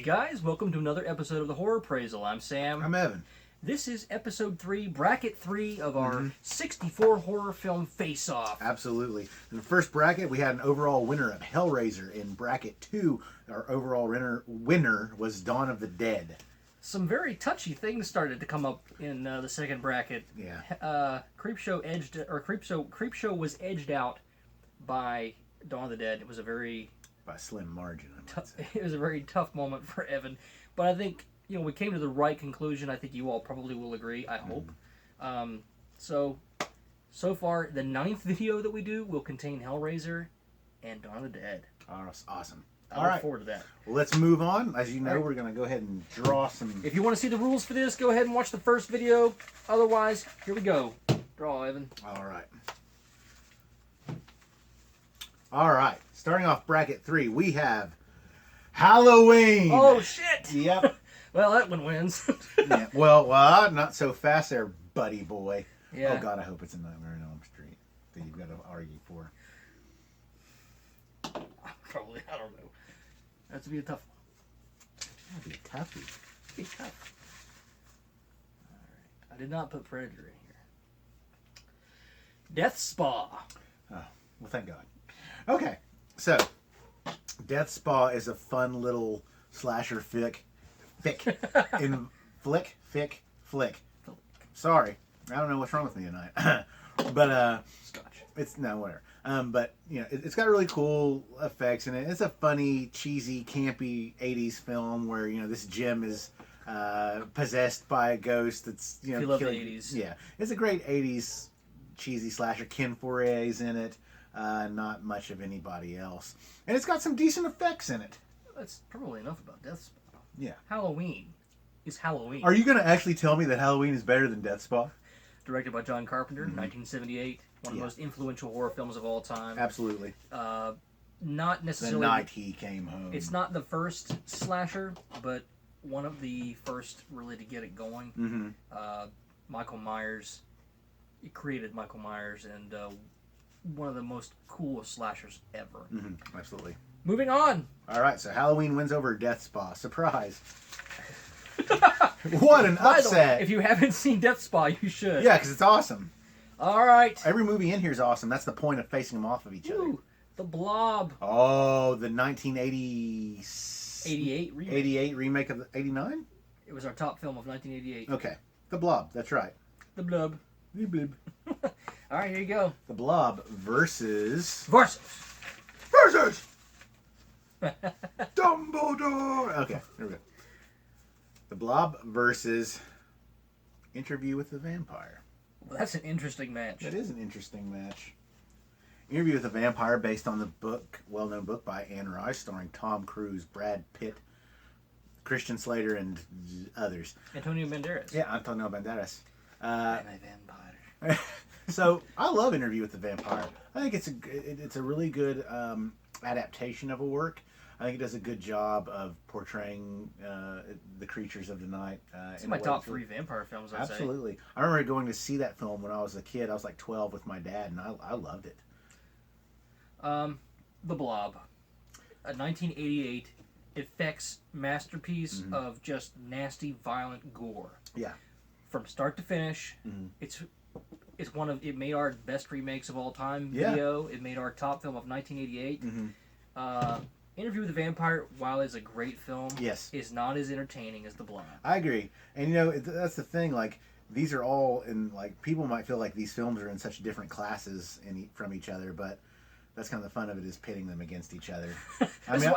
guys, welcome to another episode of the Horror Appraisal. I'm Sam. I'm Evan. This is episode 3, bracket 3 of our 64 horror film face-off. Absolutely. In the first bracket, we had an overall winner of Hellraiser. In bracket 2, our overall winner was Dawn of the Dead. Some very touchy things started to come up in the second bracket. Yeah. Creepshow was edged out by Dawn of the Dead. It was a very by a slim margin, I would say. It was a very tough moment for Evan, but I think we came to the right conclusion. I think you all probably will agree. I hope. So far, the 9th video that we do will contain Hellraiser and Dawn of the Dead. Awesome. I look forward to that. Well, let's move on. As you know, we're going to go ahead and draw some. If you want to see the rules for this, go ahead and watch the first video. Otherwise, here we go. Draw, Evan. All right. All right. Starting off bracket 3, we have Halloween. Oh, shit. Yep. Well, that one wins. Yeah. Well, not so fast there, buddy boy. Yeah. Oh, God, I hope it's a Nightmare on Elm Street that you've got to argue for. Probably. I don't know. That's to be a tough one. That'd be a toughie. It'd be tough. All right. I did not put Predator in here. Death Spa. Oh, well, thank God. Okay, so Death Spa is a fun little slasher flick. Sorry, I don't know what's wrong with me tonight. But Scotch. it's no whatever. But it's got really cool effects in it. It's a funny, cheesy, campy '80s film where this gym is possessed by a ghost that's If you love the '80s. Yeah, it's a great '80s cheesy slasher. Ken Fourier's in it. Not much of anybody else, and it's got some decent effects in it. That's probably enough about Death Spa. Yeah. Halloween is Halloween. Are you going to actually tell me that Halloween is better than Death Spa? Directed by John Carpenter, 1978. One of the most influential horror films of all time. Absolutely. Not necessarily... The Night He Came Home. It's not the first slasher, but one of the first really to get it going. Mm-hmm. Michael Myers. It created Michael Myers, and one of the most coolest slashers ever. Mm-hmm. Absolutely. Moving on. All right, so Halloween wins over Death Spa. Surprise. What an upset. If you haven't seen Death Spa, you should. Yeah, because it's awesome. All right. Every movie in here is awesome. That's the point of facing them off of each other. The Blob. Oh, the 1980... 88 remake. 88 remake of the 89? It was our top film of 1988. Okay. The Blob, that's right. The Blob. The Blob. All right, here you go. The Blob versus... Dumbledore! Okay, here we go. The Blob versus Interview with the Vampire. Well, that's an interesting match. That is an interesting match. Interview with the Vampire, based on the well-known book by Anne Rice, starring Tom Cruise, Brad Pitt, Christian Slater, and others. Antonio Banderas. Yeah, Antonio Banderas. I'm a vampire. So I love Interview with the Vampire. I think it's a really good adaptation of a work. I think it does a good job of portraying the creatures of the night. It's my top 3 vampire films, I'd say. Absolutely. I remember going to see that film when I was a kid. I was like 12 with my dad, and I loved it. The Blob. A 1988 effects masterpiece of just nasty, violent gore. Yeah. From start to finish, it made our best remakes of all time video. It made our top film of 1988. Interview with the Vampire, while it's a great film, is not as entertaining as The Blob. I agree. And that's the thing, like, these are all in, like, people might feel like these films are in such different classes from each other, but that's kind of the fun of it, is pitting them against each other.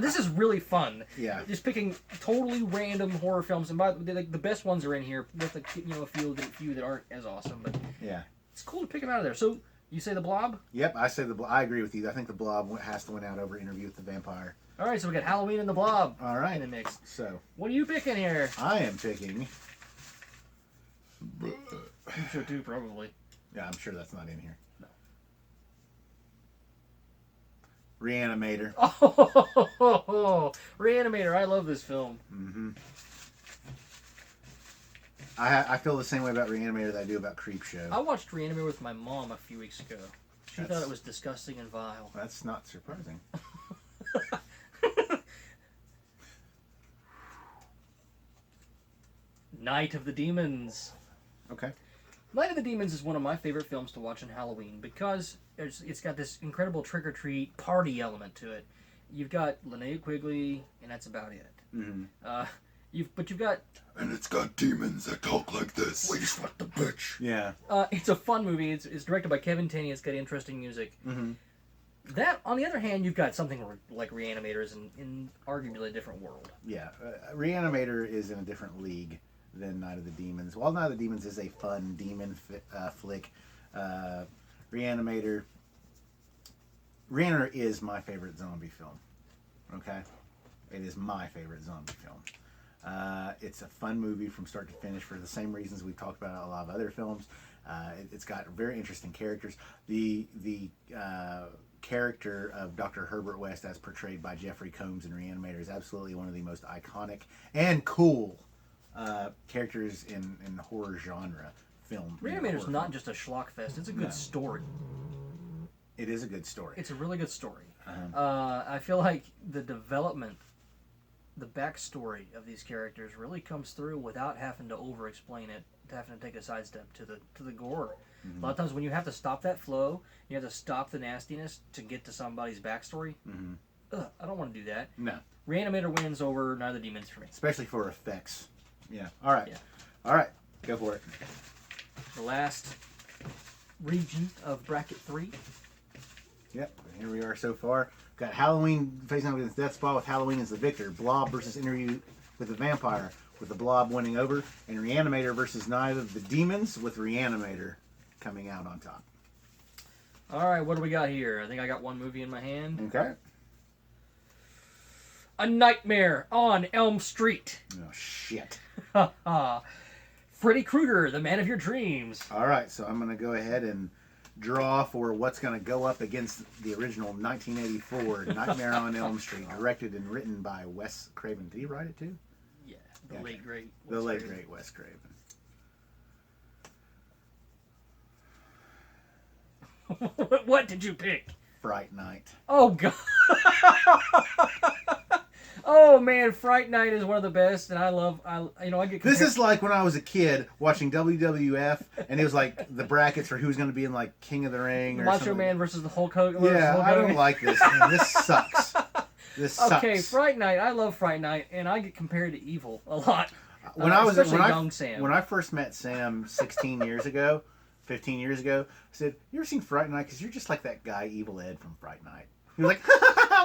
This is really fun. Yeah. Just picking totally random horror films, and the best ones are in here with a few that aren't as awesome, but yeah, it's cool to pick them out of there. So you say The Blob? Yep, I say I agree with you. I think The Blob has to win out over Interview with the Vampire. All right, so we got Halloween and The Blob. All right, in the mix. So what are you picking here? I am picking. I'm sure too, probably. Yeah, I'm sure that's not in here. No. Reanimator. Oh, Reanimator! I love this film. Mm-hmm. I feel the same way about Reanimator that I do about Creepshow. I watched Reanimator with my mom a few weeks ago. She thought it was disgusting and vile. That's not surprising. Night of the Demons. Okay. Night of the Demons is one of my favorite films to watch on Halloween because it's got this incredible trick-or-treat party element to it. You've got Linnea Quigley, and that's about it. Mm-hmm. You've got... And it's got demons that talk like this. We just want the bitch. Yeah. It's a fun movie. It's directed by Kevin Tenney. It's got interesting music. Mm-hmm. That, on the other hand, you've got something like Reanimators in arguably a different world. Yeah. Reanimator is in a different league than Night of the Demons. While Night of the Demons is a fun demon flick, Reanimator is my favorite zombie film. Okay? It is my favorite zombie film. It's a fun movie from start to finish for the same reasons we've talked about a lot of other films. It's got very interesting characters. The character of Dr. Herbert West, as portrayed by Jeffrey Combs in Reanimator, is absolutely one of the most iconic and cool characters in horror genre film. Reanimator's not just a schlock fest. It's a good story. It is a good story. It's a really good story. Uh-huh. I feel like the development, the backstory of these characters really comes through without having to over-explain it, having to take a sidestep to the gore. Mm-hmm. A lot of times when you have to stop that flow, you have to stop the nastiness to get to somebody's backstory. Mm-hmm. I don't want to do that. No. Reanimator wins over Night of the Demons for me. Especially for effects. Yeah. All right. Yeah. All right. Go for it. The last region of bracket 3. Yep. Here we are so far. Got Halloween facing off against Death Spa with Halloween as the victor. Blob versus Interview with the Vampire with the Blob winning over. And Reanimator versus Night of the Demons with Reanimator coming out on top. All right, what do we got here? I think I got one movie in my hand. Okay. A Nightmare on Elm Street. Oh, shit. Freddy Krueger, the man of your dreams. All right, so I'm going to go ahead and draw for what's going to go up against the original 1984 Nightmare on Elm Street, directed and written by Wes Craven. Did he write it too? Yeah, the late great. The late great Wes Craven. What did you pick? Fright Night. Oh god. Oh man, Fright Night is one of the best, and I get. This is like when I was a kid watching WWF, and it was like the brackets for who's going to be in like King of the Ring or Macho something. Man versus the Hulk Hogan. Yeah, I don't like this. Man. This sucks. This sucks. Okay, Fright Night. I love Fright Night, and I get compared to Evil a lot. When Sam. When I first met Sam 16 years ago, 15 years ago, I said, "You ever seen Fright Night? Because you're just like that guy Evil Ed from Fright Night." He was like,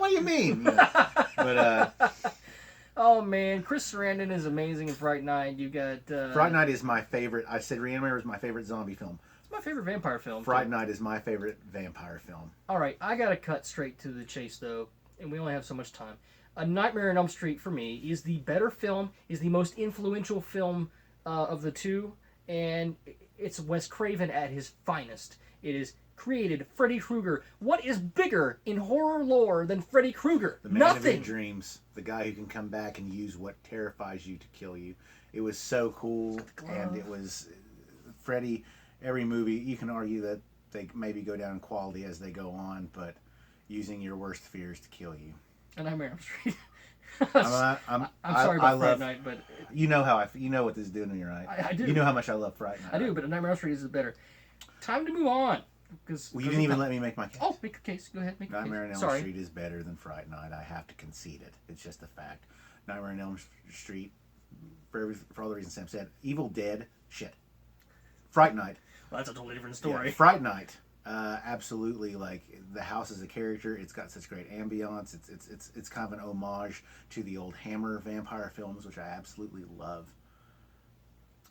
"What do you mean?" You know? But oh man, Chris Sarandon is amazing in Fright Night. You got Fright Night is my favorite. I said Reanimator is my favorite zombie film. It's my favorite vampire film. Fright Night is my favorite vampire film. All right, I gotta cut straight to the chase though, and we only have so much time. A Nightmare on Elm Street for me is the better film, is the most influential film of the two, and it's Wes Craven at his finest. It is created Freddy Krueger. What is bigger in horror lore than Freddy Krueger? The man Nothing. of your dreams. The guy who can come back and use what terrifies you to kill you. It was so cool, and it was Freddy. Every movie, you can argue that they maybe go down in quality as they go on, but using your worst fears to kill you. A Nightmare on Elm Street. I'm sorry about Fright Night, but you know how you know what this is doing to me, right? I do. You know how much I love Fright Night. I do, but A Nightmare on Elm Street is better. Time to move on. Well, you didn't even let me make my case. Oh, make your case. Go ahead. Make your Nightmare on case. Elm Street is better than Fright Night. I have to concede it. It's just a fact. Nightmare on Elm Street, for all the reasons Sam said. Evil Dead, shit. Fright Night. Well, that's a totally different story. Yeah, Fright Night, absolutely. Like the house is a character. It's got such great ambiance. It's kind of an homage to the old Hammer vampire films, which I absolutely love.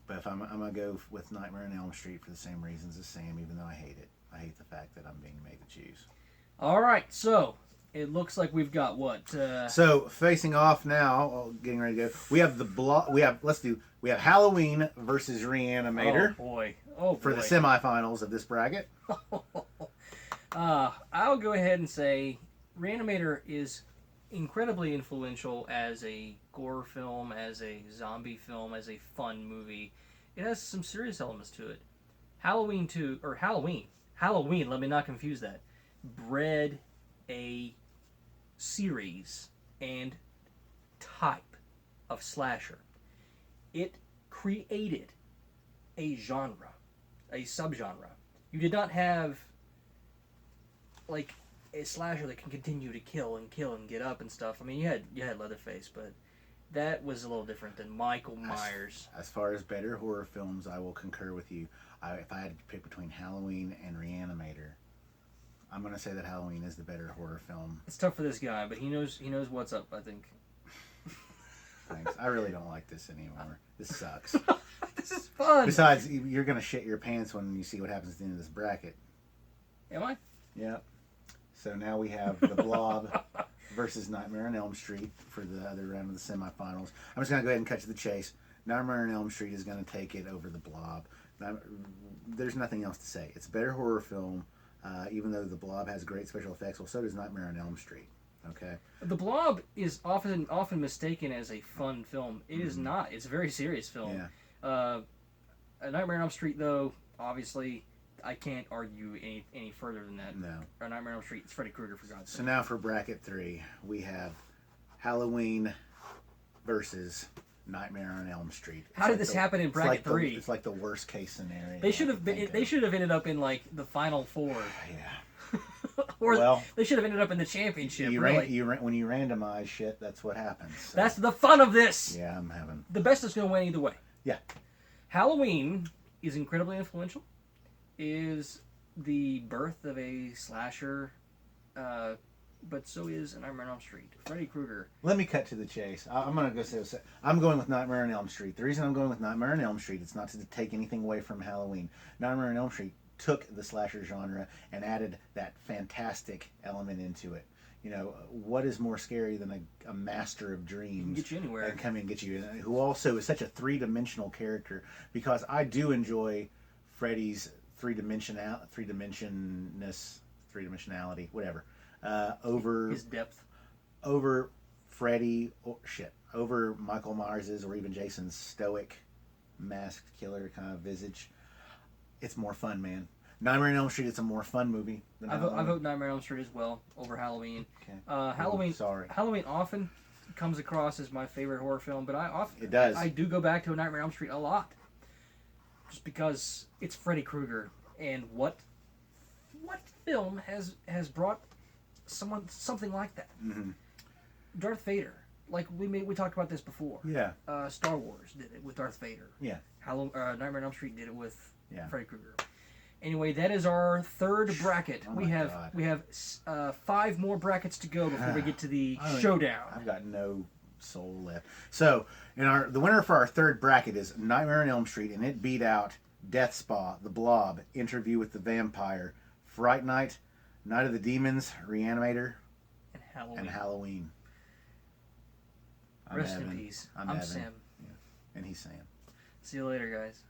But if I'm gonna go with Nightmare on Elm Street for the same reasons as Sam, even though I hate it. I hate the fact that I'm being made to choose. All right, so it looks like we've got what? So facing off now, getting ready to go. We have the We have Halloween versus Reanimator. Oh boy! For the semifinals of this bracket. I'll go ahead and say Reanimator is incredibly influential as a gore film, as a zombie film, as a fun movie. It has some serious elements to it. Halloween, let me not confuse that, bred a series and type of slasher. It created a genre, a subgenre. You did not have like a slasher that can continue to kill and get up and stuff. I mean, you had Leatherface, but that was a little different than Michael Myers. As far as better horror films, I will concur with you. If I had to pick between Halloween and Reanimator, I'm going to say that Halloween is the better horror film. It's tough for this guy, but he knows what's up, I think. Thanks. I really don't like this anymore. This sucks. This is fun. Besides, you're going to shit your pants when you see what happens at the end of this bracket. Am I? Yep. So now we have the Blob versus Nightmare on Elm Street for the other round of the semifinals. I'm just going to go ahead and cut to the chase. Nightmare on Elm Street is going to take it over the Blob. There's nothing else to say. It's a better horror film, even though the Blob has great special effects. Well, so does Nightmare on Elm Street. Okay. The Blob is often mistaken as a fun film. It is not. It's a very serious film. Yeah. A Nightmare on Elm Street, though, obviously, I can't argue any further than that. No. Or Nightmare on Elm Street, it's Freddy Krueger, for God's sake. So now for bracket 3, we have Halloween versus Nightmare on Elm Street. How did this happen in bracket 3? It's like the worst case scenario. They should have ended up in like the final 4. Yeah. Or they should have ended up in the championship. When you randomize shit, that's what happens. So. That's the fun of this. Yeah, I'm having. The best is going to win either way. Yeah. Halloween is incredibly influential. Is the birth of a slasher, but so is Nightmare on Elm Street. Freddy Krueger. Let me cut to the chase. I'm going to go say I'm going with Nightmare on Elm Street. The reason I'm going with Nightmare on Elm Street, it's not to take anything away from Halloween. Nightmare on Elm Street took the slasher genre and added that fantastic element into it. You know, what is more scary than a master of dreams? Can get you anywhere. And come and get you, who also is such a three-dimensional character, because I do enjoy Freddy's three-dimensionality, whatever. Over his depth. Over Freddy, over Michael Myers's or even Jason's stoic, masked killer kind of visage. It's more fun, man. Nightmare on Elm Street, it's a more fun movie than I vote Nightmare on Elm Street as well over Halloween. Okay. Halloween often comes across as my favorite horror film, but it does. I do go back to a Nightmare on Elm Street a lot, just because it's Freddy Krueger, and what film has brought something like that? Mm-hmm. Darth Vader, like we talked about this before. Yeah. Star Wars did it with Darth Vader. Yeah. Nightmare on Elm Street did it with Freddy Krueger. Anyway, that is our third bracket. Oh we have 5 more brackets to go before we get to the showdown. I've got no soul left. So, the winner for our third bracket is Nightmare on Elm Street, and it beat out Death Spa, The Blob, Interview with the Vampire, Fright Night, Night of the Demons, Reanimator, and Halloween. Rest in peace. I'm Sam. Yeah. And he's Sam. See you later, guys.